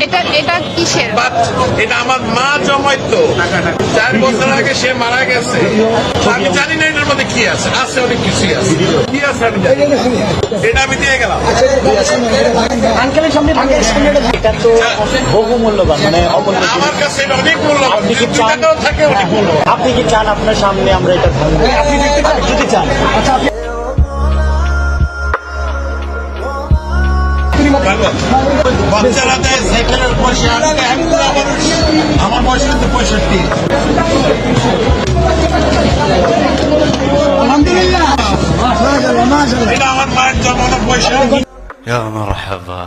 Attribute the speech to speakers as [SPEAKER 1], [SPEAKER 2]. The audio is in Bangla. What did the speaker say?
[SPEAKER 1] এটা এটা কিসের?
[SPEAKER 2] এটা আমার মা জমাইতো 4 বছর আগে, সে মারা গেছে। আমি জানি না এটার মধ্যে কি আছে, আছে অনেক কিছুই আছে। কি আছে আমি জানি না। এটা আমি দিয়ে গেলাম।
[SPEAKER 3] আঙ্কেলের সামনে এটা তো বহু মূল্যবান, মানে অমূল্য।
[SPEAKER 2] আমার কাছে এটা অনেক মূল্যবান।
[SPEAKER 3] আপনি কি
[SPEAKER 2] 2 টাকাও থাকে অনেক মূল্যবান।
[SPEAKER 3] আপনি কি চান আপনার সামনে আমরা এটা ভাঙবো? আপনি যদি চান।
[SPEAKER 2] বাচ্চারা দেয় সাইকেলের পয়সা, আমি বুড়া মানুষ, আমার বয়স কিন্তু 65।
[SPEAKER 3] আলহামদুলিল্লাহ,
[SPEAKER 2] এটা আমার মায়ের জন্মানো পয়সা।
[SPEAKER 4] يا مرحبا